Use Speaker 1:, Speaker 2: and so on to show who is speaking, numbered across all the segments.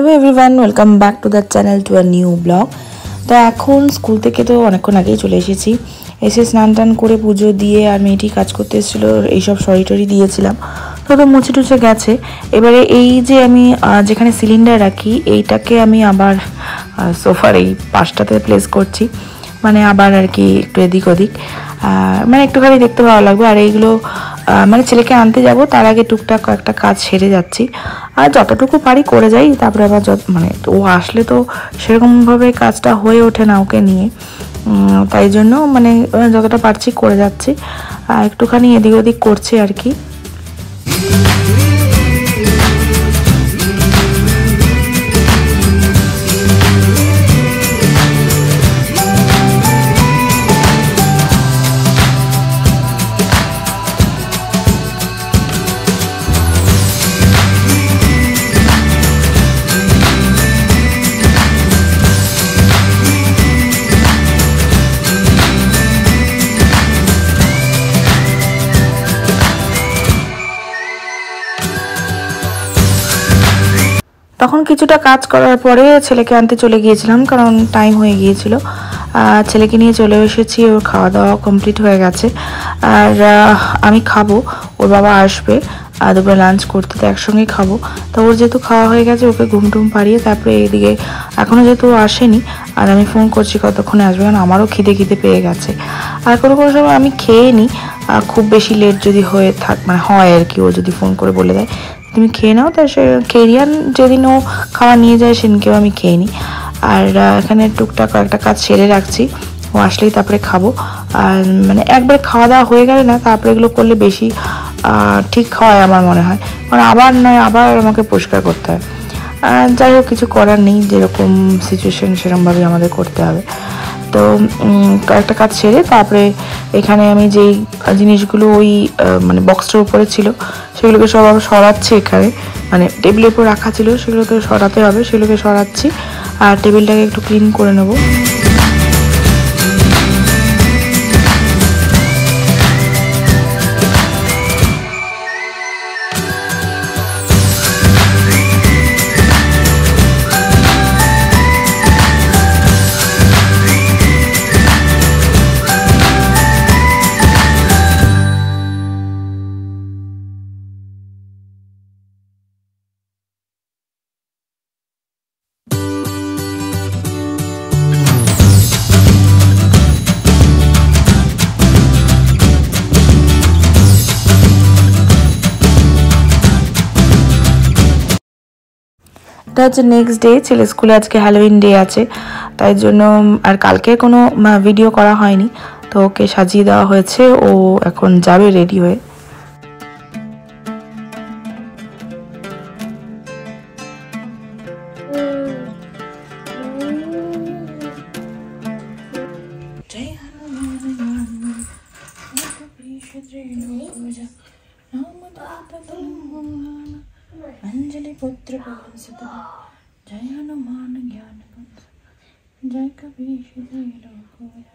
Speaker 1: Hello everyone, welcome back to the channel to a new blog. তো এখন school থেকে তো অনেকক্ষণ আগেই চলে এসেছি। এসে স্নান টান করে পুজো দিয়ে আর মেয়েটি কাজ করতে এসেছিলো, এইসব সরি দিয়েছিলাম। তো মুছে টুছে গেছে। এবারে এই যে আমি যেখানে সিলিন্ডার রাখি এইটাকে আমি আবার সোফার এই পাশটাতে প্লেস করছি, মানে আবার আর কি একটু এদিক ওদিক, মানে একটুখানি দেখতে ভালো লাগবে। আর এইগুলো মানে ছেলেকে আনতে যাব তার আগে টুকটাক একটা কাজ সেরে যাচ্ছি, আর যতটুকু পারি করে যাই। তারপরে আবার মানে ও আসলে তো সেরকমভাবে কাজটা হয়ে ওঠে না ওকে নিয়ে, তাই জন্য মানে যতটা পারছি করে যাচ্ছি, একটুখানি এদিক ওদিক করছি আর কি। তখন কিছুটা কাজ করার পরে ছেলেকে আনতে চলে গিয়েছিলাম, কারণ টাইম হয়ে গিয়েছিল। ছেলেকে নিয়ে চলে এসেছি, ওর খাওয়া দাওয়া কমপ্লিট হয়ে গেছে। আর আমি খাবো, ওর বাবা আসবে দুপুরে লাঞ্চ করতে, তো একসঙ্গেই খাবো। তো ওর যেহেতু খাওয়া হয়ে গেছে, ওকে ঘুম টুম পাড়িয়ে তারপরে এদিকে এখনও যেহেতু ও আসেনি, আর আমি ফোন করছি কতক্ষণে আসবে, কারণ আমারও খিদে পেয়ে গেছে। আর কোনো সময় আমি খেয়ে নিই, খুব বেশি লেট যদি হয়ে মানে হয় আর কি, ও যদি ফোন করে বলে দেয় তুমি খেয়ে নাও, তাই সে খেয়ে নিই। আর যেদিন ও খাওয়া নিয়ে যায় সেদিনকেও আমি খেয়ে নিই। আর এখানে টুকটাক একটা কাজ সেরে রাখছি, ও আসলেই তারপরে খাবো। আর মানে একবার খাওয়া দাওয়া হয়ে গেলে না, তারপরে এগুলো করলে বেশি ঠিক হয় আমার মনে হয়, কারণ আবার আমাকে পরিষ্কার করতে হয়। যাই হোক, কিছু করার নেই, যেরকম সিচুয়েশন সেরকমভাবেই আমাদের করতে হবে। তো কয়েকটা কাজ সেরে তারপরে এখানে আমি যেই জিনিসগুলো ওই মানে বক্সটার উপরে ছিল সেগুলোকে সব আবার সরাচ্ছি। এখানে মানে টেবিলের উপর রাখা ছিল, সেগুলোকে সরাতে হবে, সেগুলোকে সরাচ্ছি আর টেবিলটাকে একটু ক্লিন করে নেবো। এটা হচ্ছে নেক্সট ডে, ছেলে স্কুলে আজকে হ্যালোউইন ডে আছে, তাই জন্য আর কালকে কোনো ভিডিও করা হয়নি। তো ওকে সাজিয়ে দেওয়া হয়েছে, ও এখন যাবে রেডি হয়ে। अंजलि पुत्र जय हनुमान ज्ञान जय कपीश जय लोकोया।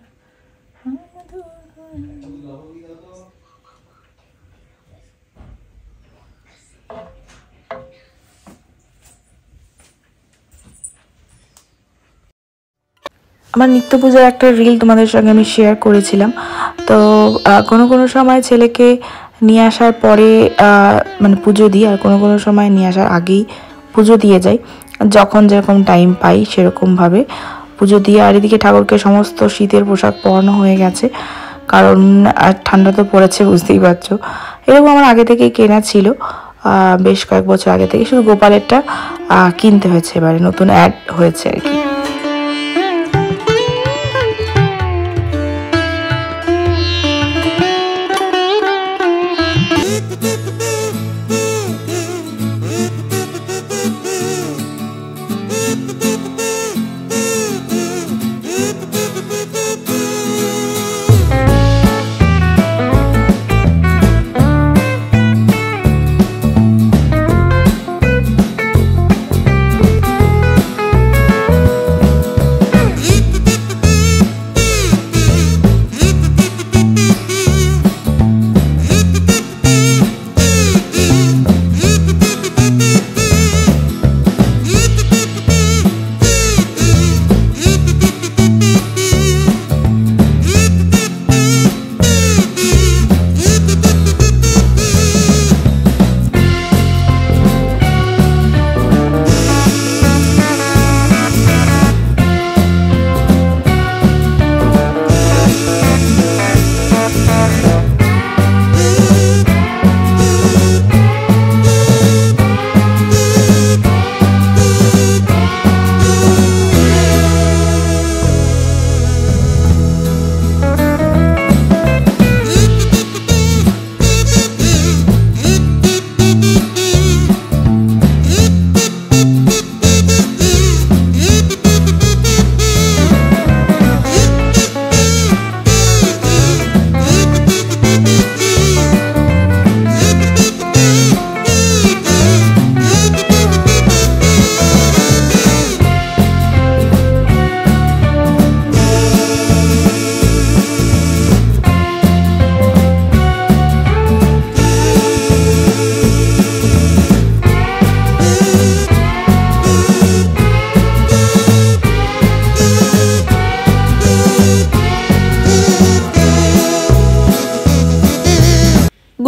Speaker 1: আমার নিত্য পূজার একটা রিল তোমাদের সঙ্গে আমি শেয়ার করেছিলাম। তো কোনো সময় ছেলেকে নিয়ে আসার পরে মানে পুজো দিই, আর কোনো সময় নিয়ে আসার আগেই পুজো দিয়ে যাই, যখন যেরকম টাইম পাই সেরকমভাবে পুজো দিয়ে। আর এদিকে ঠাকুরকে সমস্ত শীতের পোশাক পরানো হয়ে গেছে, কারণ আর ঠান্ডা তো পড়েছে, বুঝতেই পারছো। এরকম আমার আগে থেকেই কেনা ছিল, বেশ কয়েক বছর আগে থেকে, শুধু গোপালেরটা কিনতে হয়েছে, এবারে নতুন অ্যাড হয়েছে আর কি।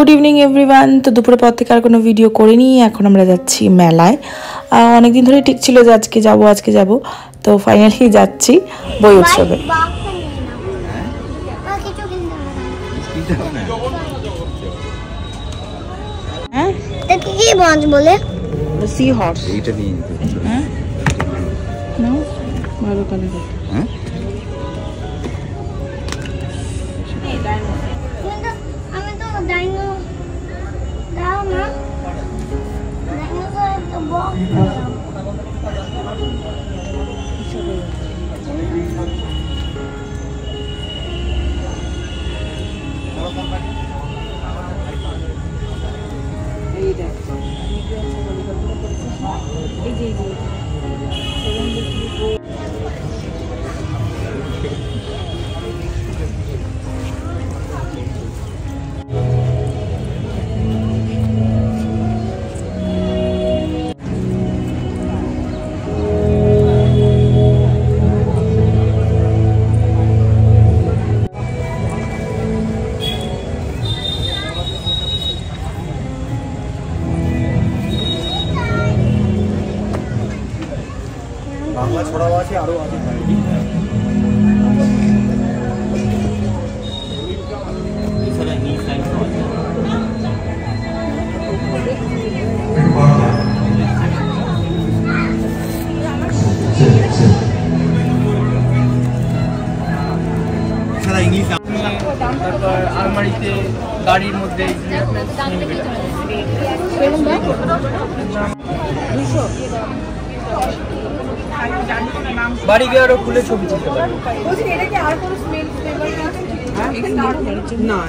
Speaker 1: Good evening everyone. তো দুপুরে পর থেকে আর কোনো ভিডিও করিনি, এখন আমরা যাচ্ছি মেলায়। অনেকদিন ধরে ঠিক ছিল যে আজকে যাব, তো ফাইনালি যাচ্ছি বই উৎসবে। হ্যাঁ কি বঞ্চ বলে সি হর্স এইটা নিয়ে হ্যাঁ নাও ভালো কালার হ্যাঁ আমি তো ডাইনো দাও না ডাইনো তো বক্স এই দেখ এই যে
Speaker 2: বাংলা ছড়াও আছে আরো আছে
Speaker 3: তারপর আলমারিতে গাড়ির মধ্যে বাড়ি গিয়ে আরো খুলে ছবি তুলতে পারবে না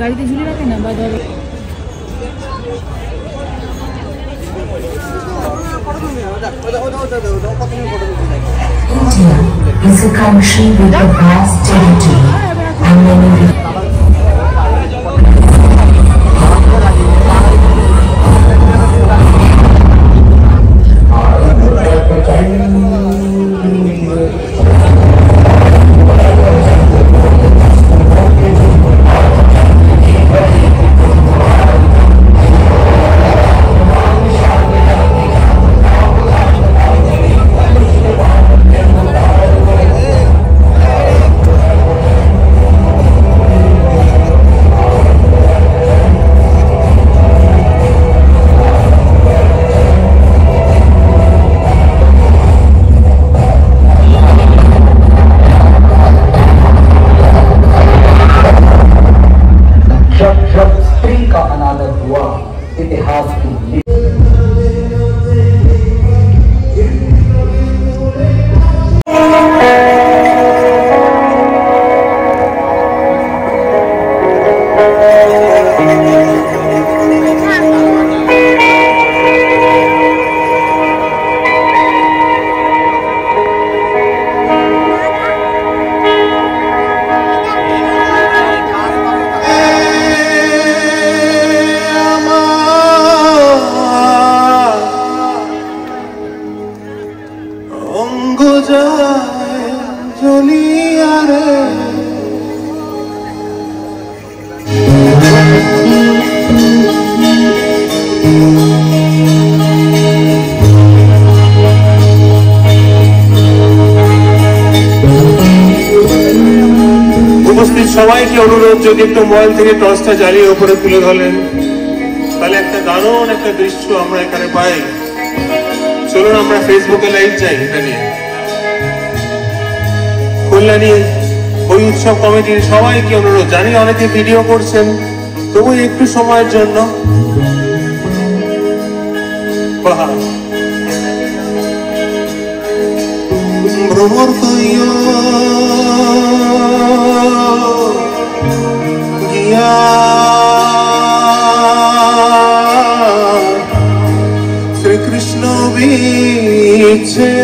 Speaker 3: গাড়িতে ঝুলে রাখে না বা ধরো
Speaker 4: India is a country with a vast territory and many
Speaker 2: সবাইকে অনুরোধ, যদি একটু মোবাইল থেকে টর্চটা জ্বালিয়ে উপরে তুলে ধরেন তাহলে একটা দারুণ একটা দৃশ্য আমরা এখানে পাই। চলুন আমরা ফেসবুকে লাইভ যাই। এটা নিয়ে কল্যাণী ওই উৎসব কমিটির সবাইকে অনুরোধ, জানি অনেকে ভিডিও করছেন, তবু একটু সময়ের জন্য ভ্রমর গিয়া শ্রীকৃষ্ণ বিচ্ছেদের